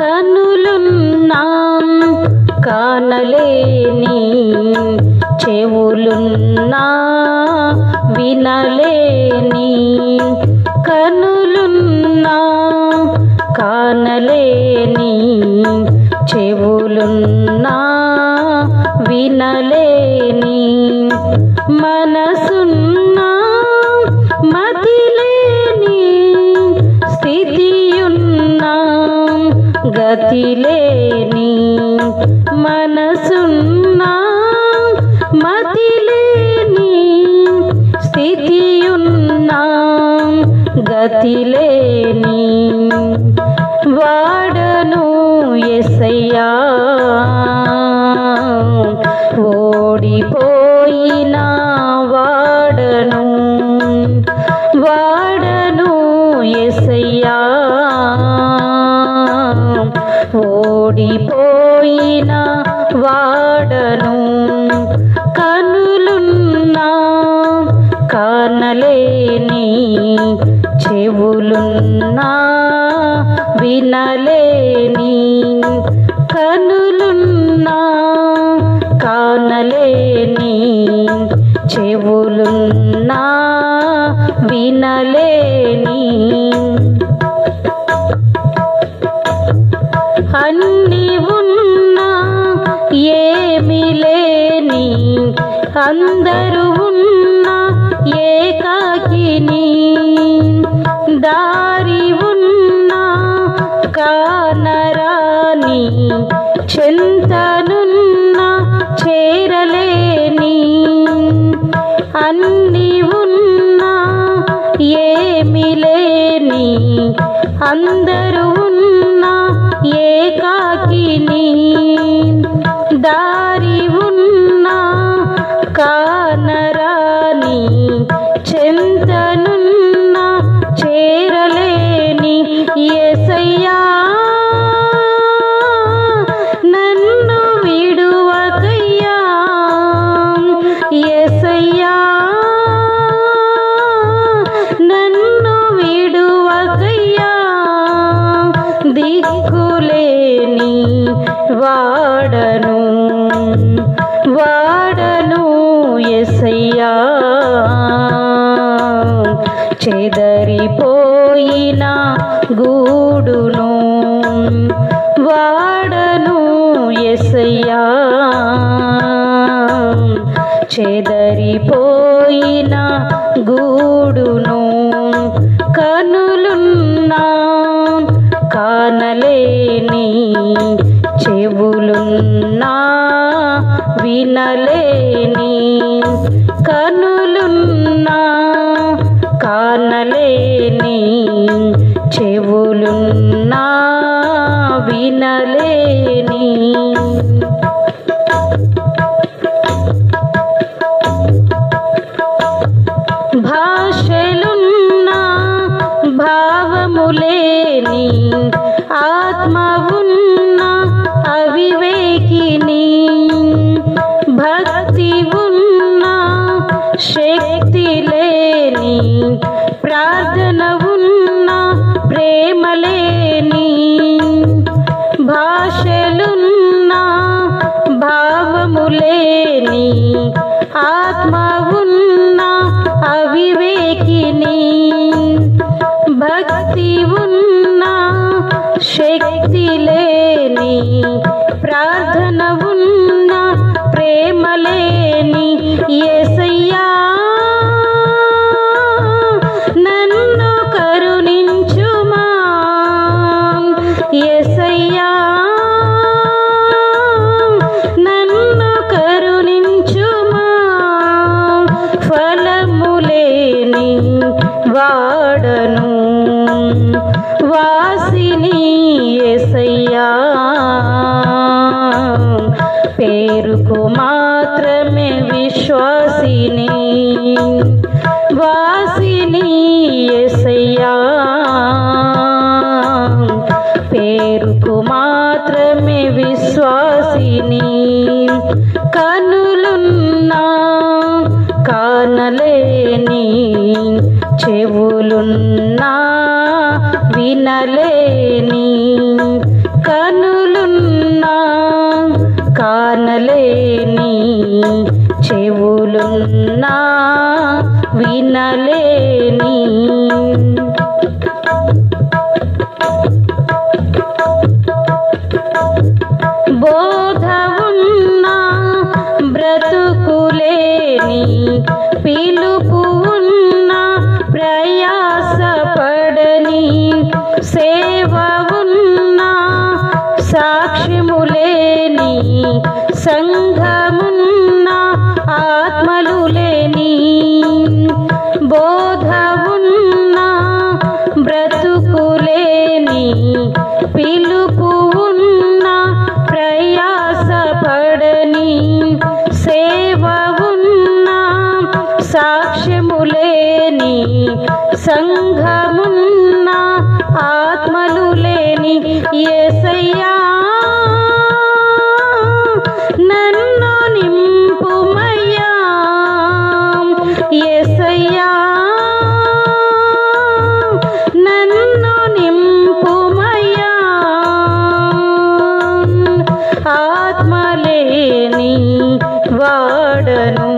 కనులున్నా కానలేని, చెవులున్నా వినలేని, కనులున్నా కానలేని, చెవులున్నా వినలేని, మనసున్నా మతిలేని, స్థితియున్నా గతిలేని, మనసున్నా మతిలేని, స్థితియున్నా గతిలేని, వాడను యేసయ్యా ఓడిపోయిన వాడను, వాడను యేసయ్యా ఓడిపోయిన వాడను, కనులున్నా కానలేని, చెవులున్నా వినలేని, కనులున్నా కానలేని, చెవులున్నా వినలేని, అన్ని ఉన్నా ఏమీ లేని, అందరూ ఉన్నా ఏకాకిని, దారి ఉన్నా కానరాని, చెంతనున్నా చేరలేని, అన్ని ఉన్నా ఏమీ లేని, అందరూ ఉన్నా ఏకాకిని, దారి ఉన్నా కానరాని, చెంతనున్నా చేరలేని, యేసయ్యా నన్ను విడువకయ్యా, యేసయ్యా నన్ను విడువకయ్యా, దిక్కులేని వాడను, వాడను యేసయ్యా చెదరిపోయిన గూడును, వాడను యేసయ్యా చెదరిపోయిన గూడును, కనులున్నా కానలేని, చెవులున్నా వినలేని, కనులున్నా కానలేని, చెవులున్నా వినలేని, భాషలున్నా భావములేని, ఆత్మ ఉన్నా అవివేకిని, భక్తి ఉన్నా శక్తి లేని, ప్రార్థన ఉన్నా ప్రేమ లేని, భాషలున్నా భావములేని, ఆత్మ ఉన్నా అవివేకిని, భక్తి ఉన్నా శక్తి లేని, ప్రార్థన ఉన్నా ప్రేమ లేని, యేసయ్యా నన్ను కరుణించుమా, యేసయ్యా నన్ను కరుణించుమా, ఫలములేని వాడను, వాసిని యేసయ్యా పేరుకు మాత్రమే విశ్వాసిని, వాసిని యేసయ్యా పేరుకు మాత్రమే విశ్వాసిని, కనులున్నా కానలేని, చెవులున్నా వినలేని, కనులున్నా కానలేని, చెవులున్నా వినలేని, బోధ ఉన్నా బ్రతుకులేని, పిలుపు ఉన్నా ప్రయాసపడని, సేవ ఉన్నా సాక్ష్యములేని, సంఘమున్నా ఆత్మలు లేని, బోధ ఉన్నా బ్రతుకులేని, పిలుపు ఉన్నా ప్రయాసపడని, సేవ ఉన్నా సాక్ష్యములేని, సంఘమున్నా ఆత్మలు లేని, యేసయ్యా నన్ను నింపుమయ్యా, యేసయ్యా నన్ను నింపుమయ్యా, ఆత్మలేని వాడను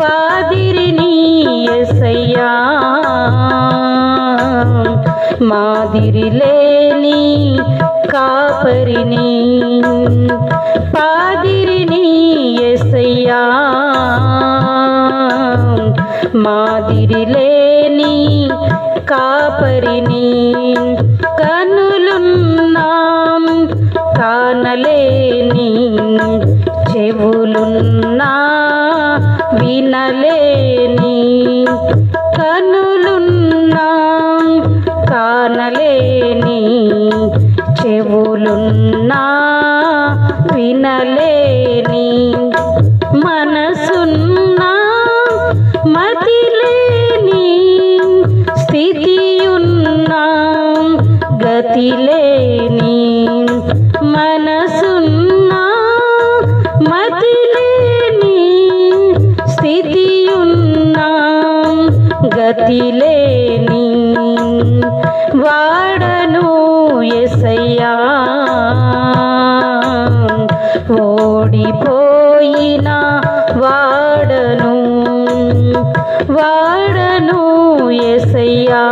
పాదిరిని యేసయ్యా, మాదిరి లేని కాపరిని, పాదిరిని యేసయ్యా, మాదిరి లేని కాపరిని, కనులున్నా కానలేని, చెవులున్నా వినలేని, కనులున్నా కానలేని, చెవులున్నా వినలేని, మనసున్నా మతిలేని, స్థితియున్నా గతిలేని, మనసున్నా మతిలేని, స్థితియున్నా గతిలేని, వాడను యేసయ్యా, ఓడిపోయిన వాడను, వాడను యేసయ్యా,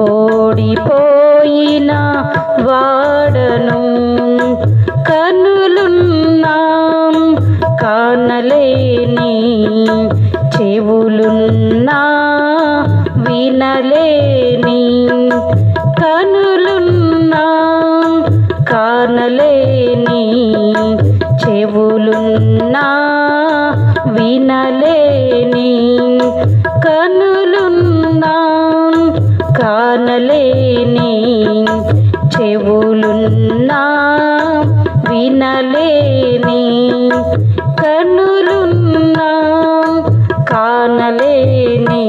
ఓడిపోయిన వాడను, కనులున్నా కానలేని, చెవులున్నా వినలేని, కనులున్నా కానలేని, చెవులున్నా వినలేని, కనులున్నా కానలేని, చెవులున్నా వినలేని, కనులున్నా కానలేని,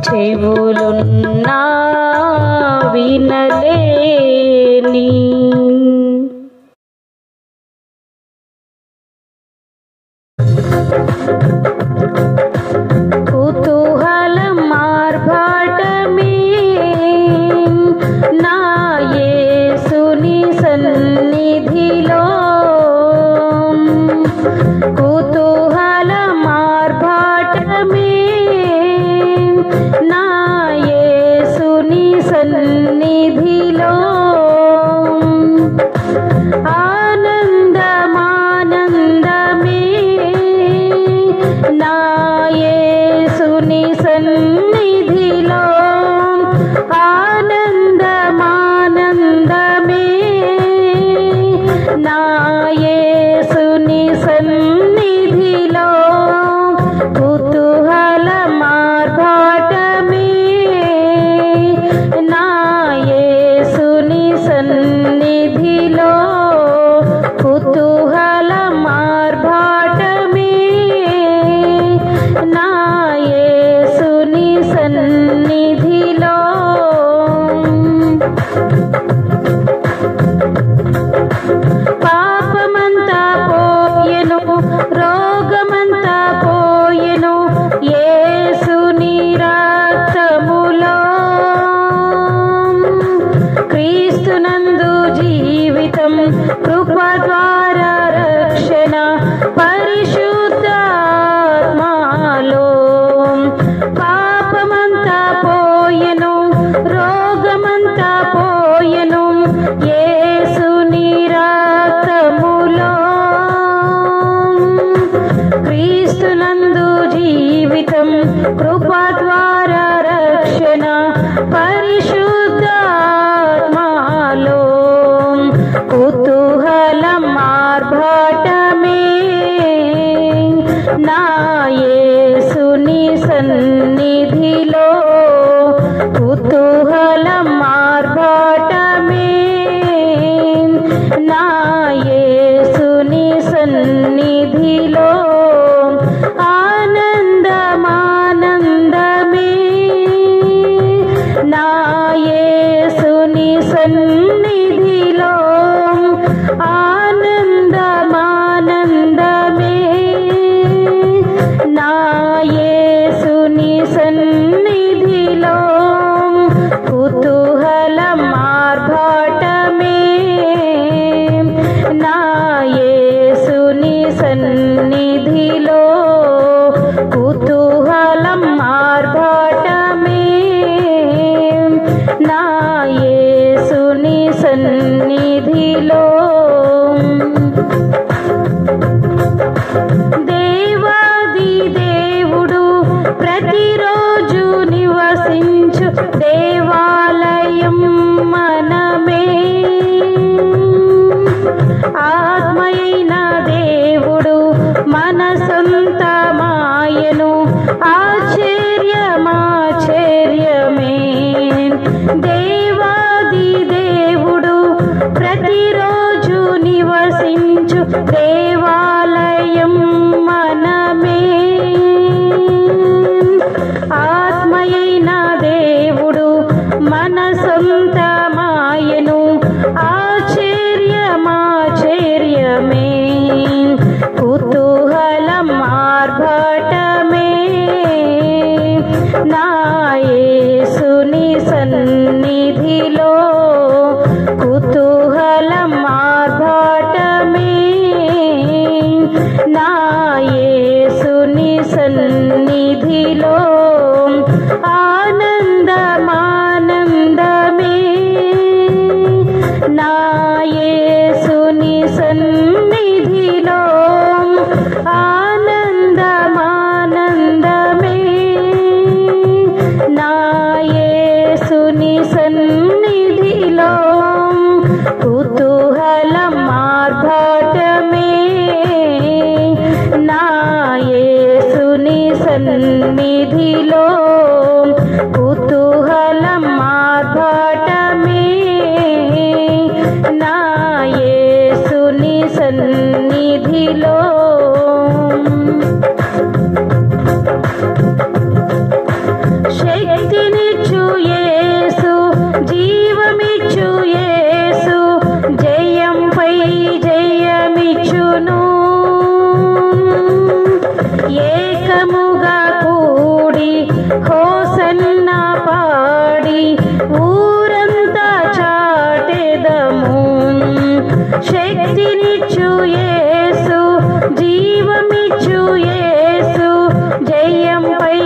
చెవులున్నా వినలేని. కుతూహలం మార్భాటమే నా యేసుని సన్నిధిలో, కుతూహలం మార్భాటమే నా యేసుని సన్నిధిలో, ఆనందమానందమే నా యేసుని సన్నిధిలో, ఆనందమానందమే నా యేసుని సన్నిధిలో, కుతూహల మార్భాటమే నా యేసుని సన్నిధిలో కుతూహలం ఆర్భాటమే నా యేసుని సన్నిధిలో ఆనందమానందమే నా యేసుని సన్నిధిలో ఆనందమానందమే నా యేసుని సన్నిధిలో కుతూహలం ఆర్భాటమే నా యేసుని సన్నిధిలో కుతూహలం ఆర్భాటమే నా యేసుని సన్నిధిలో దేవాది దేవుడు ప్రతిరోజు నివసించు దేవాలయం మనమే ఆత్మయైన దేవుడు మన సొంతమాయను ఆశ్చర్యమాశ్చర్యమే దేవాది దేవుడు ప్రతిరోజు నివసించు దేవాలయం మనమే ఆత్మయైన దేవుడు మన సొంతమాయను ఆశ్చర్యమాశ్చర్యమే కుతూహలం ఆర్భాటమే నా యేసుని సన్నిధిలో కుతూహలం ఆర్భాటమే నా యేసుని సన్నిధిలో ఆనందమానందమే నా యేసుని సన్నిధిలో ఆనందమానందమే నా యేసుని సన్నిధిలో కుతూహలం ఆర్భాటమే నా యేసుని సన్నిధిలో కుతూహలం ఆర్భాటమే నా యేసుని సన్నిధిలో శక్తినిచ్చు యేసు జీవమిచ్చు యేసు జయంపై జయమిచ్చును ఏకముగా కూడి హోసన్న పాడి ఊరంతా చాటెదము శక్తినిచ్చు యేసు జీవమిచ్చు యేసు జయంపై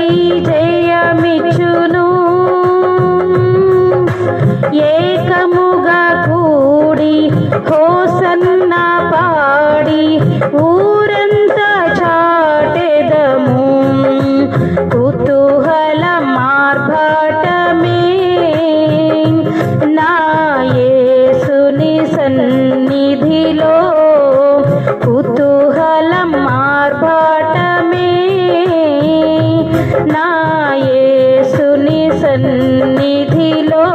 జయమిచ్చును ఏకముగా కూడి హోసన్న పాడి ఊరంతా చాటెదము కుతూహలం ఆర్భాటమే నా యేసుని సన్నిధిలో కుతూహలం ఆర్భాటమే నా యేసుని సన్నిధిలో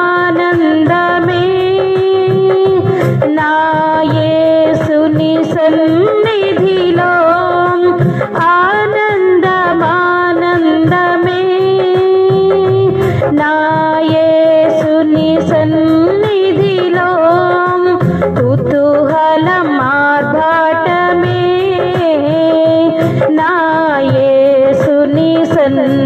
ఆనందమానందమే నా యేసుని సన్నిధిలో ఆనందమానందమే నా యేసుని సన్నిధిలో కుతూహలం ఆర్భాటమే నా యేసుని సన్నిధిలో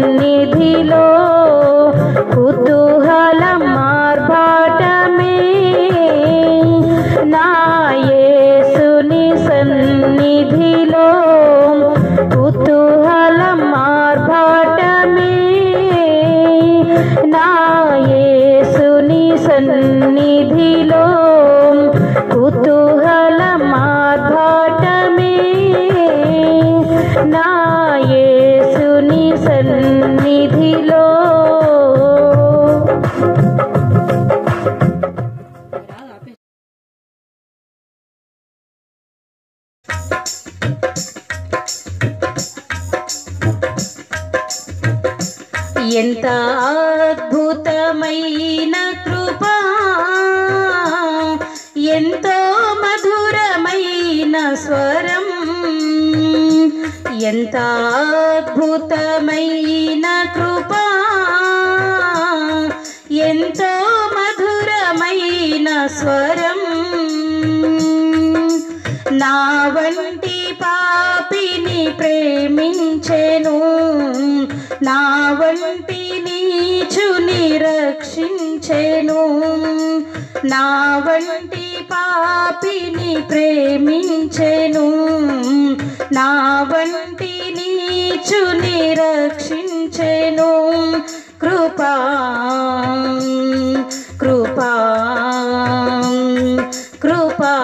ఎంత అద్భుతమైన కృప, ఎంతో మధురమైన స్వరం, ఎంత అద్భుతమైన కృప, ఎంతో మధురమైన స్వరం. నా వంటి పాపిని ప్రేమించెను, నా వంటి నీచుని రక్షించెను, నా వంటి పాపిని ప్రేమించెను, నా వంటి నీచుని రక్షించెను. కృపా కృపా కృపా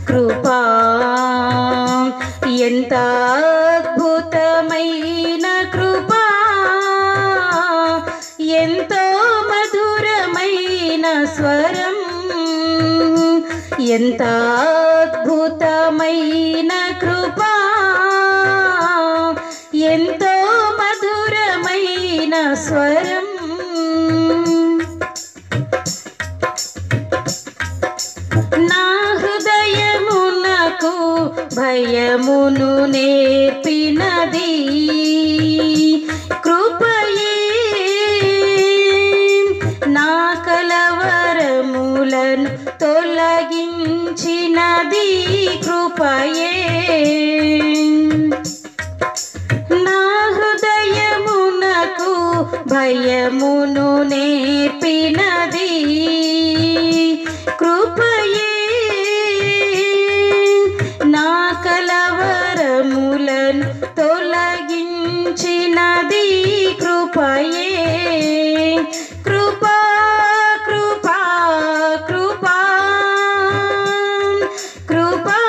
కృపా, ఎంత అద్భుతమైన కృపా, ఎంతో మధురమైన స్వరం, ఎంత అద్భుతమైన కృపా, ఎంతో మధురమైన స్వరం. నా హృదయమునకు భయమును నేర్పినది కృపయే, నా కలవరములను తొలగించినది కృపయే. నా హృదయమునకు భయమును నేర్పినది కృపయే, నా కలవరములను తొలగించినది కృపయే. కృపా కృపా కృపా కృపా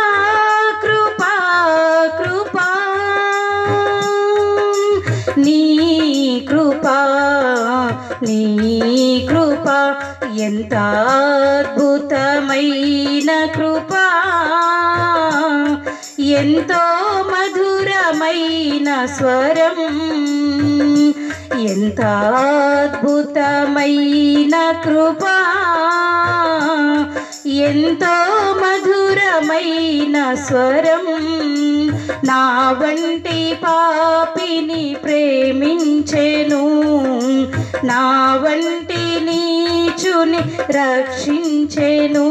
కృపా కృపా, నీ కృపా నీ కృపా, ఎంత అద్భుతమైన కృపా, ఎంతో మధురమైన స్వరం, ఎంత అద్భుతమైన కృపా, ఎంతో మధురమైన స్వరం. నా వంటి పాపిని ప్రేమించెను, నా వంటి నీచుని రక్షించెను,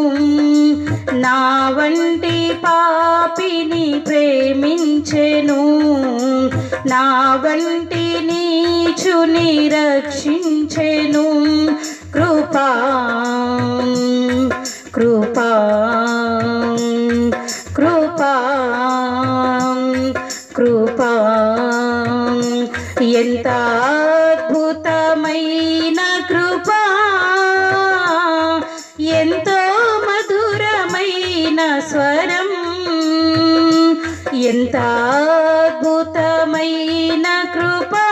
నా వంటి పాపిని ప్రేమించెను, నా వంటి నీచుని రక్షించెను. కృపా కృపా కృపా కృపా, ఎంత అద్భుతమైన కృపా, ఎంతో మధురమైన స్వరం, ఎంత అద్భుతమైన కృపా,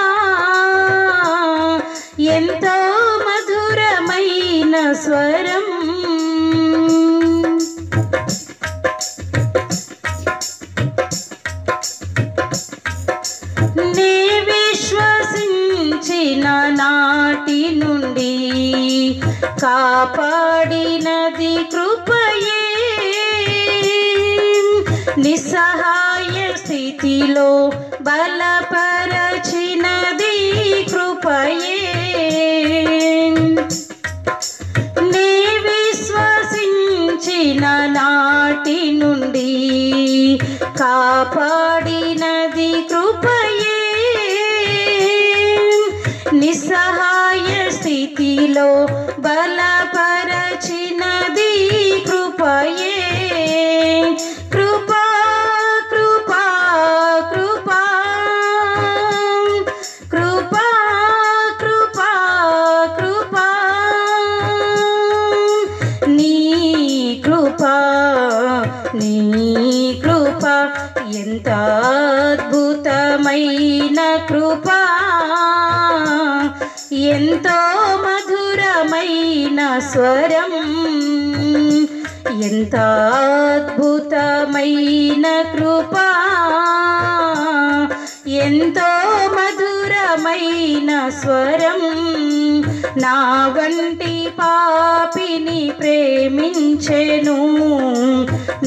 ఎంతో మధురమైన స్వరం. నే విశ్వసించిన నాటి నుండి కాపాడినది కృపయే, నిస్సహాయ స్థితిలో బలపరచినది కృపయే. నే విశ్వసించిన నాటి నుండి కాపాడినది కృపయే, నిస్సహాయ స్థితిలో బలపరచినది కృపయే. కృపా కృపా కృపా కృపా కృపా కృపా, నీ కృపా నీ కృపా, ఎంత అద్భుతమైన కృపా, ఎంతో మధురమైన స్వరం, ఎంత అద్భుతమైన కృపా, ఎంతో మధురమైన మధురమైన స్వరం నా వంటి పాపిని ప్రేమించెను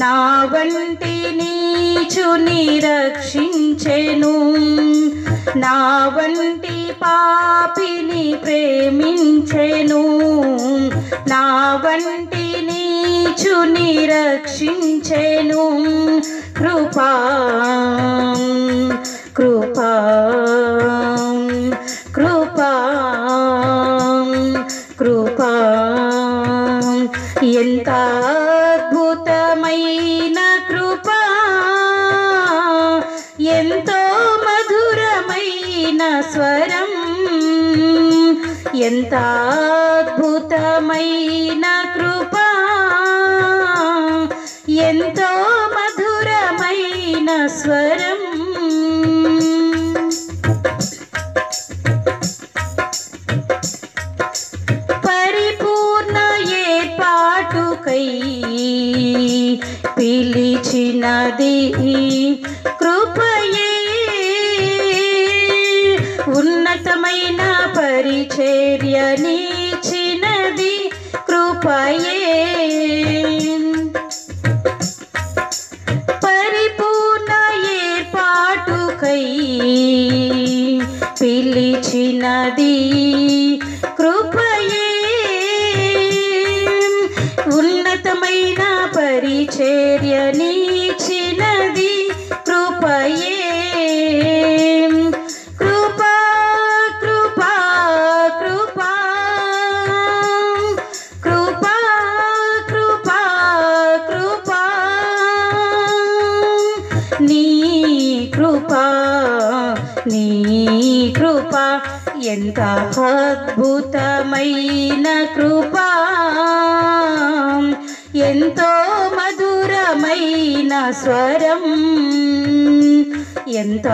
నా వంటి నీచుని రక్షించెను నా వంటి పాపిని ప్రేమించెను నా వంటి నీచుని రక్షించెను కృపా కృపా కృపా కృపా ఎంత అద్భుతమైన కృపా ఎంతో మధురమైన స్వరం ఎంత అద్భుతమైన కృపా ఎంతో మధురమైన స్వరం పరిపూర్ణ ఏర్పాటుకై పిలిచినది కృపయే ఉన్నతమైన పరిచర్యనిచ్చినది కృపయే పరిపూర్ణ ఏర్పాటుకై పిలిచినది కృపయే ఉన్నతమైన పరిచర్యనిచ్చినది కృపయే కృపా కృపా కృపా కృపా కృపా కృపా నీ కృపా నీ కృపా ఎంత అద్భుతమైన కృపా ఎంతో మధురమైన స్వరం ఎంత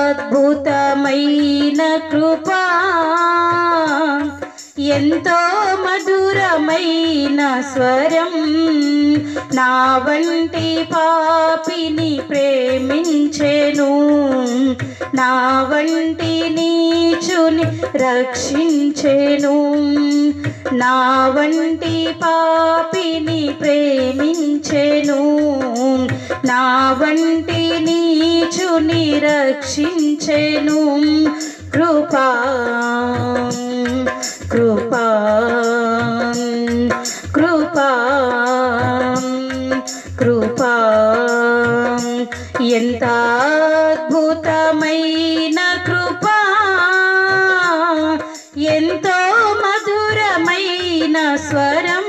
అద్భుతమైన కృపా ఎంతో మధురమైన స్వరం నా వంటి పాపిని ప్రేమించెను నా వంటి నీచుని రక్షించెను నా వంటి పాపిని ప్రేమించెను నా వంటి నీచుని రక్షించెను కృపా కృపా కృపా కృపా ఎంత అద్భుతమైన కృపా ఎంతో మధురమైన స్వరం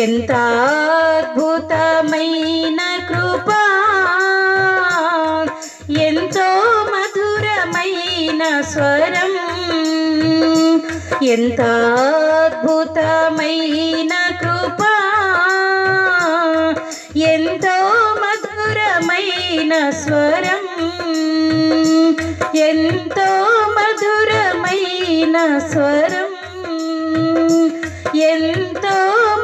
ఎంత అద్భుతమైన కృపా ఎంతో మధురమైన స్వరం ఎంత అద్భుతమైన కృపా ఎంతో మధురమైన స్వరం ఎంతో మధురమైన స్వరం ఎంతో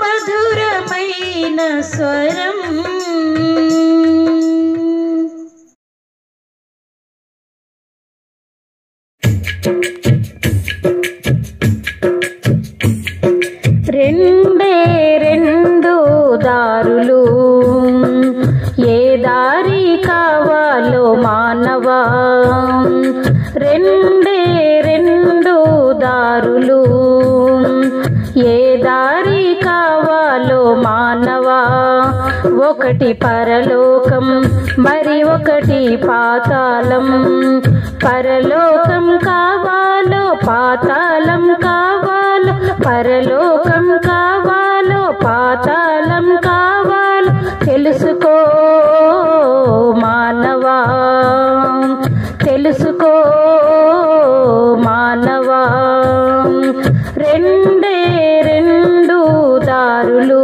మధురమైన స్వరం రెండే రెండు దారులు ఏ దారి కావాలో మానవా రెండే రెండు దారులు ఏ దారి కావాలో మానవా ఒకటి పరలోకం మరి ఒకటి పాతాళం పరలోకం కావాలో పాతాళం కావాలో పరలోకం కావాలో పాతాళం కావాలో తెలుసుకో మానవా తెలుసుకో మానవా రెండే రెండు దారులు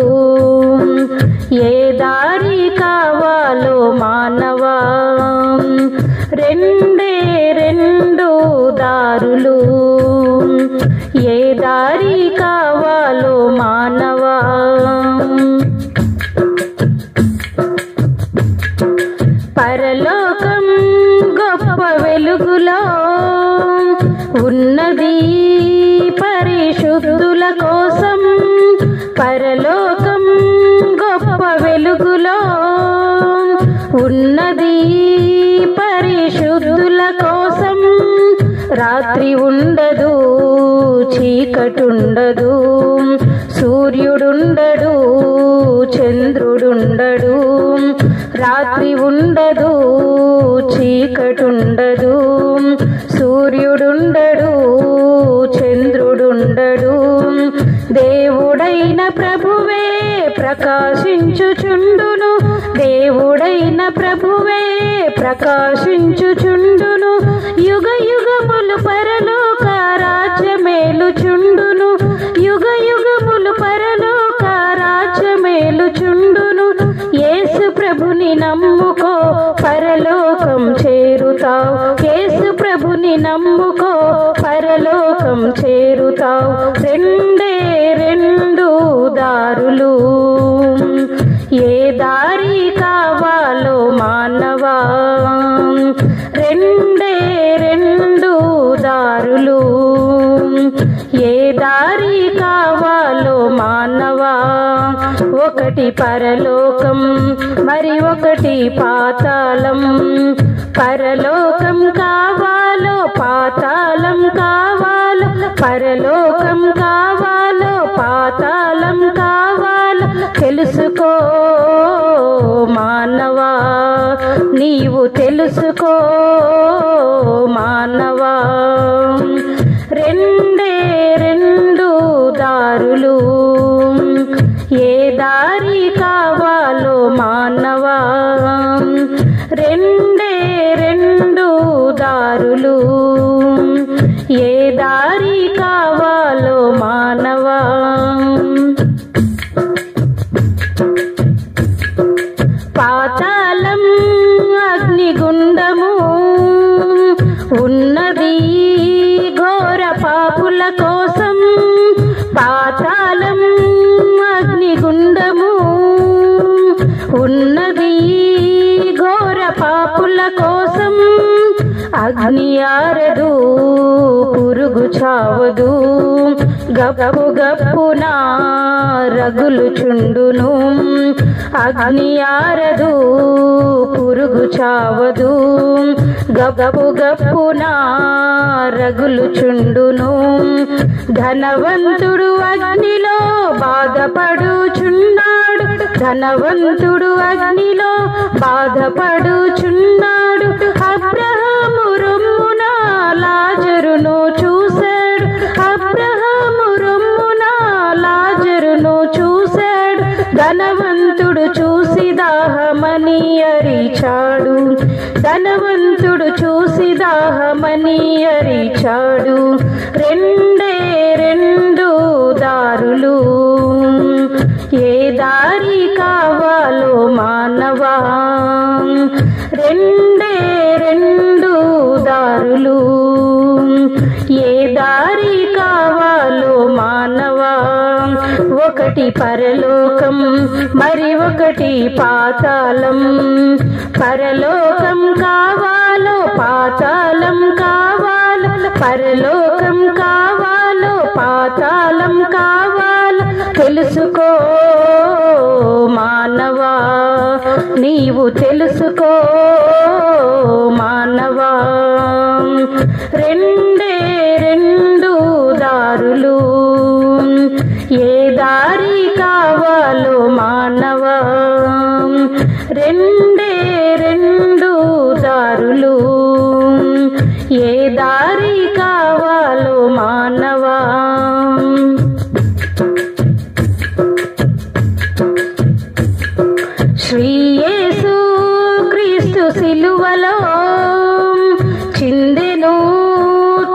ఏ దారి కావాలో మానవా రెండే రెండు దారులు ఏ దారి కావాలో మానవా పరలోకం గొప్ప వెలుగులో ఉన్నది పరిశుద్ధుల కోసం, రాత్రి ఉండదు చీకటుండదు, సూర్యుడుండడు చంద్రుడుండడు, రాత్రి ఉండదు చీకటుండదు, సూర్యుడుండడు చంద్రుడుండడు, దేవుడైన ప్రభువే ప్రకాశించుచుండును, దేవుడైన ప్రభువే ప్రకాశించుచుండును, యుగ యుగములు పరలోక రాజ్యమేలుచుండును, యుగ యుగములు పరలోక రాజ్యమేలుచుండును. యేసు ప్రభుని నమ్ముకో పరలోకం చేరుతావు, యేసు ప్రభుని నమ్ముకో పరలోకం చేరుతావు. రెండే రెండు దారులు, ఏ దారి కావాలో మానవా, రెండే రెండు దారులు, ఏ దారి కావాలో మానవా. ఒకటి పరలోకం మరి ఒకటి పాతాళం, పరలోకం కావాలో పాతాళం కావాలో, పరలోకం కావాలో పాతాళం కావాలో తెలుసుకో మానవా, నీవు తెలుసుకో మానవా. రెండే రెండు దారులు, ఏ దారి కావాలో మానవా, రెండే రెండు దారులు, ఏ దారి కావాలో మానవా. పాతాళం అగ్నిగుండము ఉన్నది ఘోర పాపుల కోసం, పాతాళం అగ్నిగుండము ఉన్నది ఘోర పాపుల కోసం, అగ్ని ఆరదు పురుగు చావదు, గప్పు గప్పున రగులు చుండును, అగ్ని ఆరదు పురుగు చావదు, గప్పు గప్పున రగులు చుండును. ధనవంతుడు అగ్నిలో బాధపడుచున్నాడు, ధనవంతుడు అగ్నిలో బాధపడుచున్నాడు, అబ్రహాము రొమ్మున లాజరును చూశాడు, అబ్రహాము రొమ్మున లాజరును చూశాడు, ధనవంతుడు చూసి దాహమని అరిచాడు, ధనవంతుడు చూసి దాహమని అరిచాడు. రెండే రెండు దారులు, ఏ దారి కావాలో మానవా, రెండే రెండు దారులు, ఏ దారి కావాలో మానవా. ఒకటి పరలోకం మరి ఒకటి పాతాళం, పరలోకం కావాలో పాతాళం కావాలో, పరలోకం కావాలో పాతాళం కావాలో తెలుసుకో మానవా, నీవు తెలుసుకో మానవా. రెండే రెండు దారులు, ఏ దారి కావాలో మానవా, రెండే రెండు దారులు, ఏ దారి కావాలో మానవా. శ్రీ యేసు క్రీస్తు సిలువలో చిందెను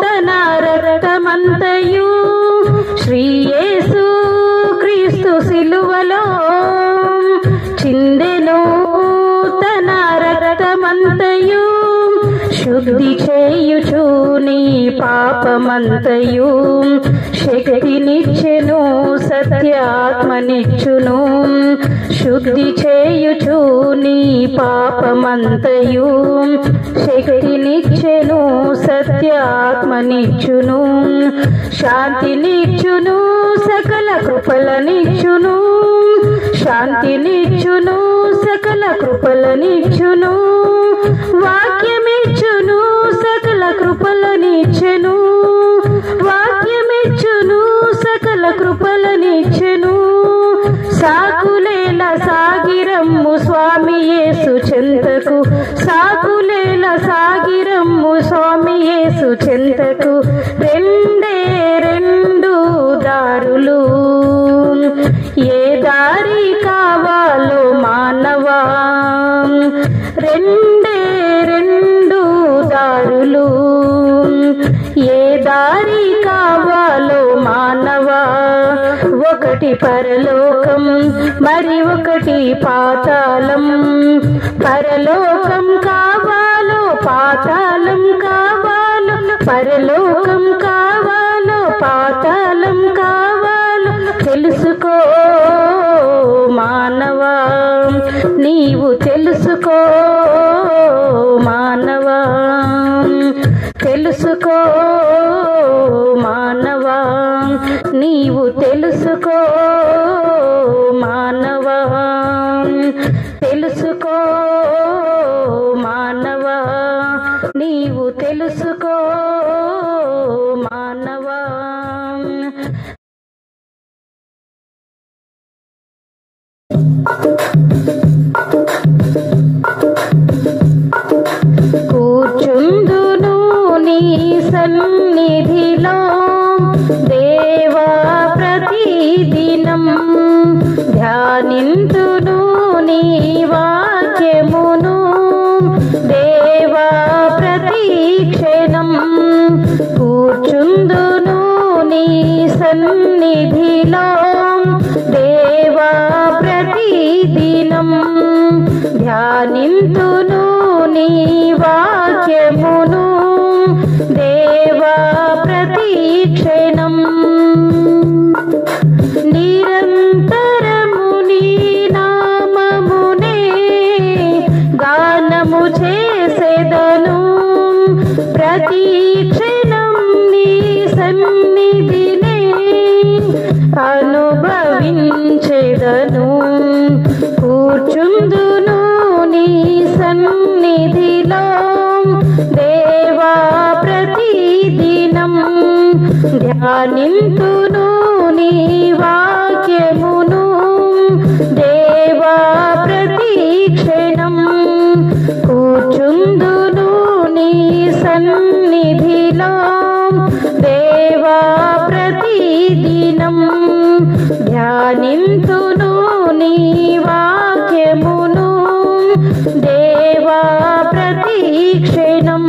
తన రక్తమంతయు, శ్రీ యేసు క్రీస్తు సిలువలో చిందెను తన రక్తమంతయు, శుద్ధి చేయుచు నీ పాపమంతయు, శక్తినిచ్చెను సత్యాత్మనిచ్చును, శుద్ధి చేయుచు నీ పాపమంతయు, శక్తినిచ్చెను సత్యాత్మనిచ్చును, శాంతినిచ్చును సకల కృపలనిచ్చును, శాంతినిచ్చును సకల కృపలనిచ్చును వాక్యమిచ్చును సకల కృపలనిచ్చెను వాక్యమిచ్చును సకల కృపలనిచ్చెను సాకులేల సాగిరమ్ము స్వామి యేసు చెంతకు సాకులేల సాగిరమ్ము స్వామి యేసు చెంతకు రెండే రెండు దారులు ఏ దారి కావాలో మానవా రెండే రెండు దారులు ఏ దారి కావాలో మానవా ఒకటి పరలోకం మరి ఒకటి పాతాళం పరలోకం కావాలో పాతాళం కావాలో పరలోకం కావాలో పాతాళం కావాలో తెలుసుకో మానవా నీవు తెలుసుకో మానవా తెలుసుకో మానవా నీవు తెలుసుకో మానవా తెలుసుకో మానవా నీవు తెలుసుకో మానవా కూర్చుందును నీ సన్నిధిలో దేవా ప్రతిదినం ధ్యానింతును నీ వాక్యమును దేవా ప్రతిక్షణం కూర్చుందును నీ సన్నిధిలో దేవా ప్రతిదినం ధ్యానింతును నీ వాక్యమును దేవా ప్రతిక్షణం నిరంతరము నీ నామమునే గానము చేసేదను ప్రతిక్షణం నీ సన్నిధినే అనుభవించెదను కూర్చుందును నీ సన్నిధిలో దేవా ప్రతిదినం ధ్యానింతును నీ వాక్యమును దేవా ప్రతిక్షణం కూర్చుందును నీ సన్నిధిలో దేవా ప్రతిదినం ధ్యానింతును నీ వాక్యమును దేవా ప్రతిక్షణం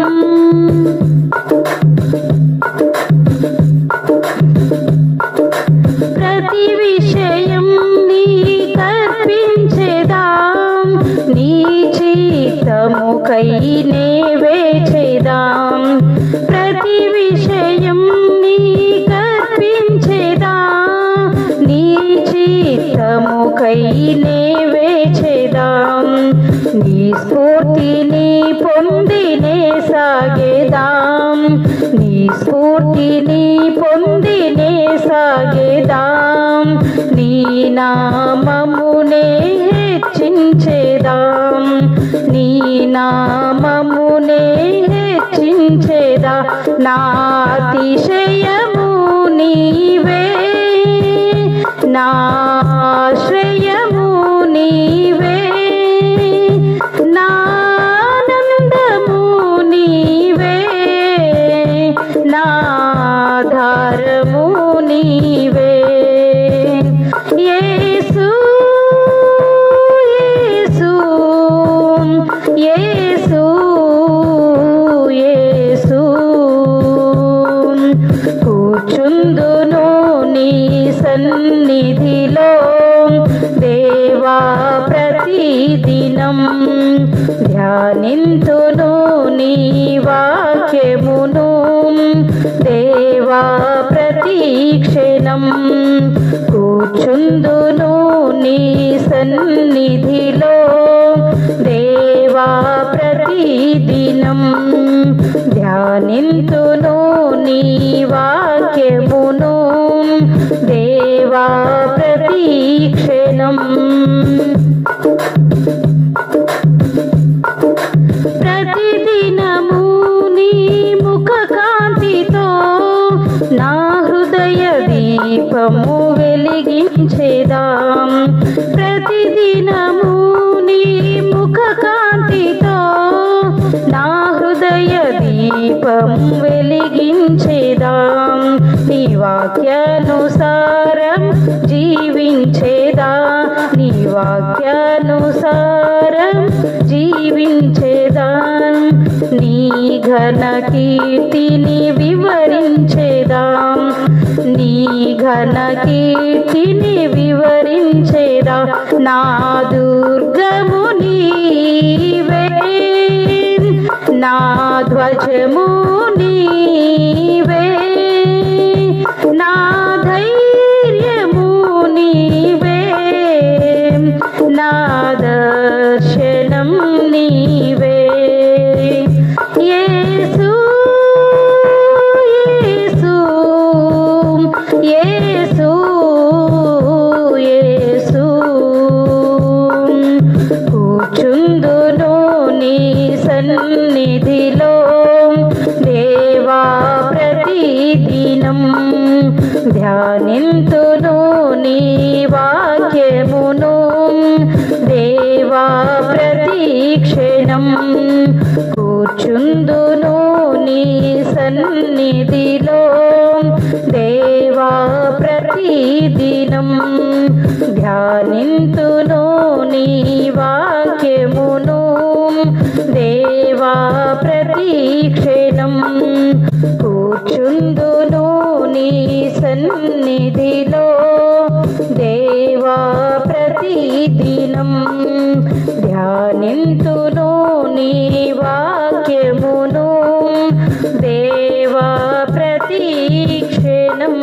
ప్రతి విషయం నీ కర్పించేదాం నీ చిత్తముకై నే వేచేదాం ప్రతి విషయం నీ కర్పించేదాం నీ చిత్తముకై నే వేచేదాం నీ స్ఫూర్తిని పొందినే సాగేదాం నీ స్ఫూర్తిని పొందినే సాగేదాం నీ నామమునే హెచ్చించేదాం నీ నామమునే హెచ్చించేదా నా అతిశయము నీవే నా ఆశ్రయము నీవే నా ఆనందము నీవే నా ఆధారము నీవే యేసు యేసు యేసు యేసు కూర్చుందును నీ సన్నిధిలో దేవా ప్రతిదినం ధ్యానింతును నీ వాక్యమును దేవా ప్రతిక్షణం కూర్చుందును నీ సన్నిధిలో దేవా ప్రతిదినం ధ్యానింతును నీ వాక్యమును దేవా ప్రతిక్షణం జీవించేదా నీ ఘన కీర్తిని వివరించేదా నీ ఘన కీర్తిని వివరించేదా నా దుర్గము నీవే నా ధ్వజము నీవే నా ధైర్యము నీవే నా దర్శనం నీవే యేసు యేసు యేసు యేసు కూర్చుందును నీ సన్నిధిలో దేవా ప్రతిదినం ధ్యానింతును నీ వాక్యమును దేవా ప్రతిక్షణం కూర్చుందును నీ సన్నిధిలో దేవా ప్రతిదినం ధ్యానింతును నీ వాక్యమును దేవా ప్రతిక్షణం కూర్చుందును నీ సన్నిధిలో దేవా ప్రతిదినం ధ్యానింతును నీ వాక్యమును దేవా ప్రతిక్షణం